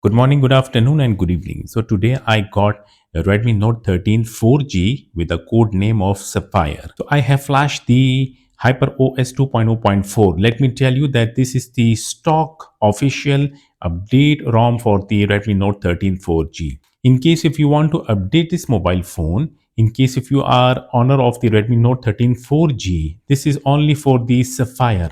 Good morning, good afternoon, and good evening. So today I got a Redmi Note 13 4G with a code name of Sapphire. So I have flashed the HyperOS 2.0.4. Let me tell you that this is the stock official update ROM for the Redmi Note 13 4G. In case if you want to update this mobile phone, in case if you are owner of the Redmi Note 13 4G, this is only for the Sapphire.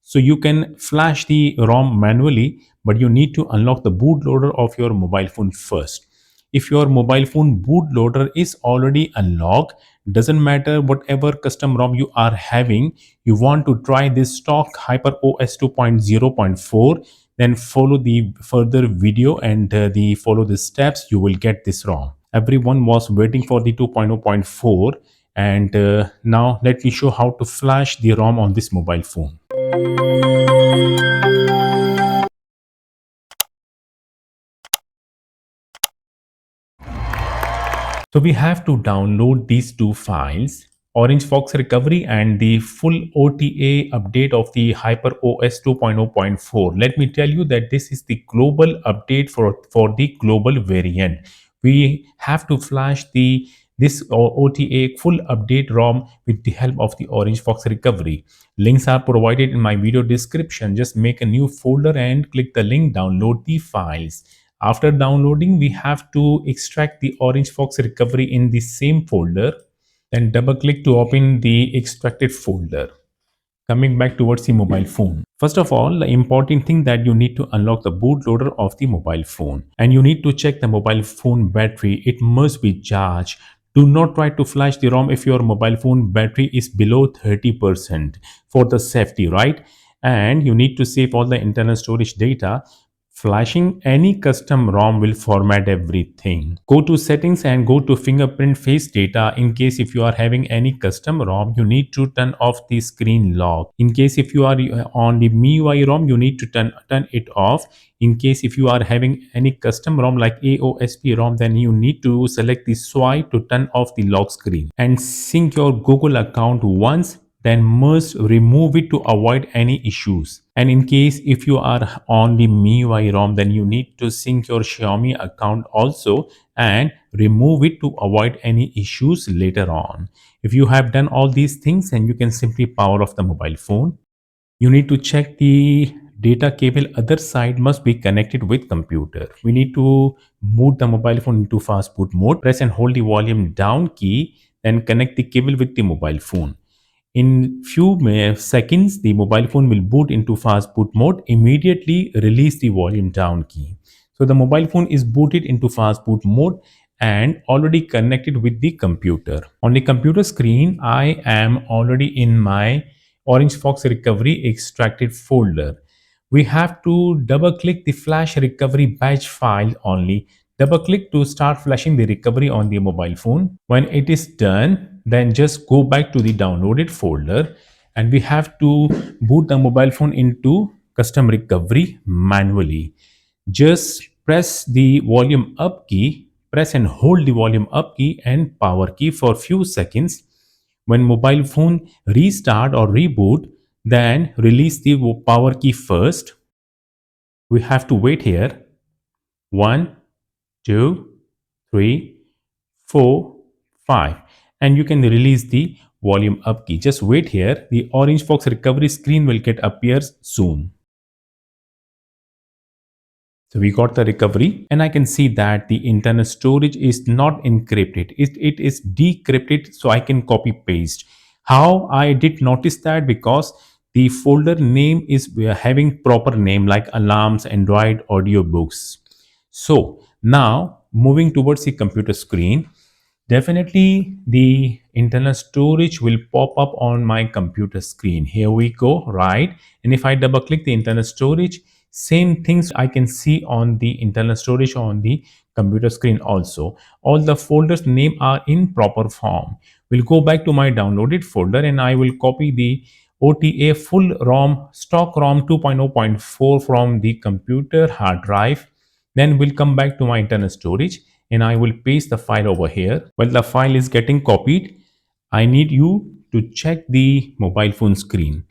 So you can flash the ROM manually, but you need to unlock the bootloader of your mobile phone first. If your mobile phone bootloader is already unlocked, doesn't matter whatever custom ROM you are having, you want to try this stock HyperOS 2.0.4, then follow the further video and the follow the steps, you will get this ROM. Everyone was waiting for the 2.0.4, and now let me show how to flash the ROM on this mobile phone. So we have to download these two files, Orange Fox Recovery and the full OTA update of the HyperOS 2.0.4. Let me tell you that this is the global update for the global variant. We have to flash this OTA full update ROM with the help of the Orange Fox Recovery. Links are provided in my video description. Just make a new folder and click the link, download the files. After downloading, we have to extract the Orange Fox recovery in the same folder, then double click to open the extracted folder. Coming back towards the mobile phone. First of all, the important thing that you need to unlock the bootloader of the mobile phone, and you need to check the mobile phone battery. It must be charged. Do not try to flash the ROM if your mobile phone battery is below 30% for the safety, right? And you need to save all the internal storage data. Flashing any custom ROM will format everything. Go to settings and go to fingerprint face data. In case if you are having any custom ROM, you need to turn off the screen lock. In case if you are on the MIUI ROM, you need to turn it off. In case if you are having any custom ROM like AOSP ROM, then you need to select the swipe to turn off the lock screen and sync your Google account once, then must remove it to avoid any issues. And in case if you are on the MIUI ROM, then you need to sync your Xiaomi account also and remove it to avoid any issues later on. If you have done all these things, then you can simply power off the mobile phone. You need to check the data cable other side must be connected with computer. We need to move the mobile phone into fast boot mode. Press and hold the volume down key, then connect the cable with the mobile phone. In few seconds, the mobile phone will boot into fast boot mode. Immediately release the volume down key. So the mobile phone is booted into fast boot mode and already connected with the computer. On the computer screen, I am already in my Orange Fox recovery extracted folder. We have to double click the flash recovery batch file only. Double click to start flashing the recovery on the mobile phone. When it is done, then just go back to the downloaded folder, and we have to boot the mobile phone into custom recovery manually. Just press the volume up key, press and hold the volume up key and power key for few seconds. When mobile phone restart or reboot, then release the power key first. We have to wait here. 1, 2, 3, 4, 5, and you can release the volume up key. Just wait here. The Orange Fox recovery screen will get appears soon. So we got the recovery, and I can see that the internal storage is not encrypted. It is decrypted, so I can copy paste. How I did notice that? Because the folder name is having proper name like alarms, Android, audiobooks. So now moving towards the computer screen, definitely the internal storage will pop up on my computer screen. Here we go, right? And if I double click the internal storage, same things I can see on the internal storage on the computer screen also. All the folders name are in proper form. We'll go back to my downloaded folder and I will copy the OTA full ROM, stock ROM 2.0.4 from the computer hard drive. Then we'll come back to my internal storage and I will paste the file over here. While the file is getting copied, I need you to check the mobile phone screen.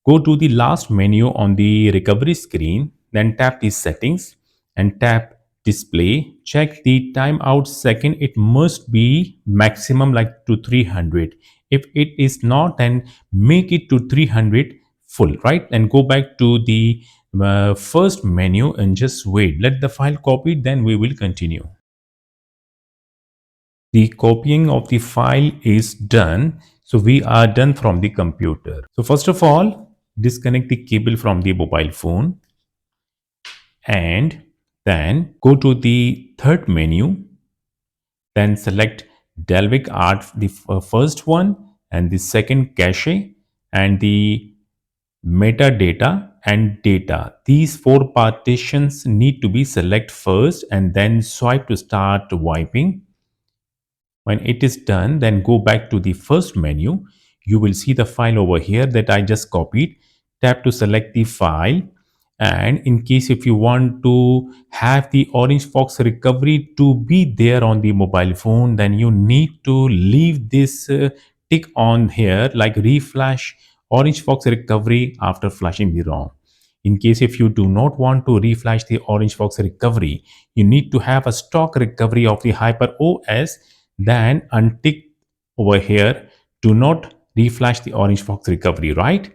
Go to the last menu on the recovery screen, then tap the settings and tap display. Check the timeout second. It must be maximum like to 300. If it is not, then make it to 300 full, right? And go back to the first menu and just wait. Let the file copy, then we will continue. The copying of the file is done. So we are done from the computer. So first of all, disconnect the cable from the mobile phone and then go to the third menu. Then select Delvic Art, the first one, and the second cache, and the metadata and data. These four partitions need to be select first and then swipe to start wiping. When it is done, then go back to the first menu. You will see the file over here that I just copied. Tap to select the file. And in case if you want to have the Orange Fox recovery to be there on the mobile phone, then you need to leave this tick on here like reflash Orange Fox recovery after flashing the ROM. In case if you do not want to reflash the Orange Fox recovery, you need to have a stock recovery of the HyperOS, then untick over here, do not reflash the Orange Fox recovery, right?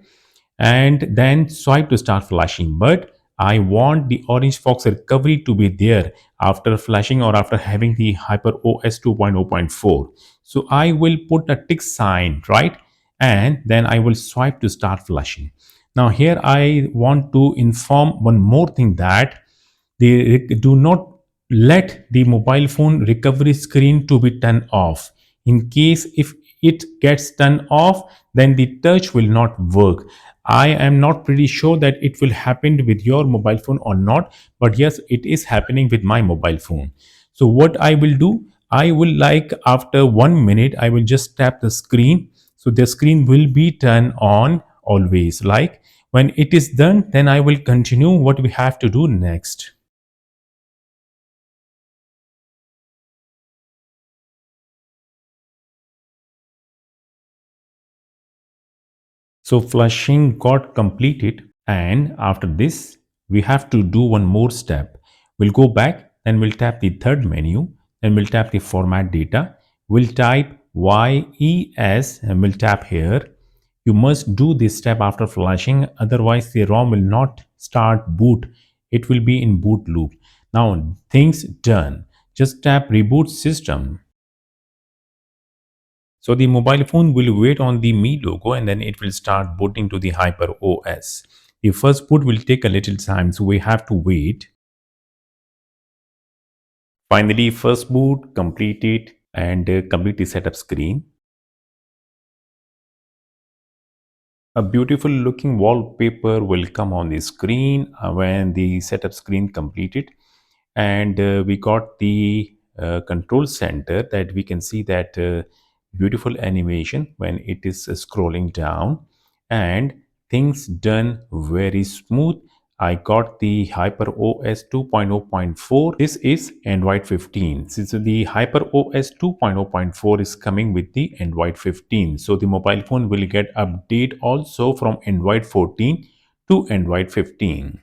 And then swipe to start flashing. But I want the Orange Fox recovery to be there after flashing or after having the HyperOS 2.0.4. So I will put a tick sign, right? And then I will swipe to start flashing. Now here I want to inform one more thing, that they do not let the mobile phone recovery screen to be turned off. In case if it gets turned off, then the touch will not work. I am not pretty sure that it will happen with your mobile phone or not, but yes, it is happening with my mobile phone. So what I will do, I will like after 1 minute I will just tap the screen, so the screen will be turned on always. Like when it is done, then I will continue what we have to do next. So flushing got completed, and after this we have to do one more step. We'll go back and we'll tap the third menu, then we'll tap the format data. We'll type YES and we'll tap here. You must do this step after flushing, otherwise the ROM will not start boot. It will be in boot loop. Now things done. Just tap reboot system. So the mobile phone will wait on the Mi logo and then it will start booting to the HyperOS. The first boot will take a little time, so we have to wait. Finally, first boot completed and complete the setup screen. A beautiful looking wallpaper will come on the screen when the setup screen completed. And we got the control center that we can see that beautiful animation when it is scrolling down, and things done very smooth. I got the HyperOS 2.0.4. This is Android 15. Since the HyperOS 2.0.4 is coming with the Android 15, so the mobile phone will get update also from Android 14 to Android 15.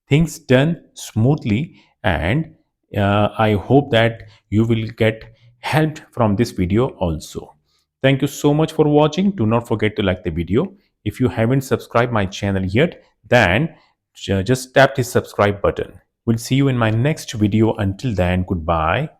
Things done smoothly, and I hope that you will get helped from this video also. Thank you so much for watching. Do not forget to like the video. If you haven't subscribed my channel yet, then just tap the subscribe button. We'll see you in my next video. Until then, goodbye.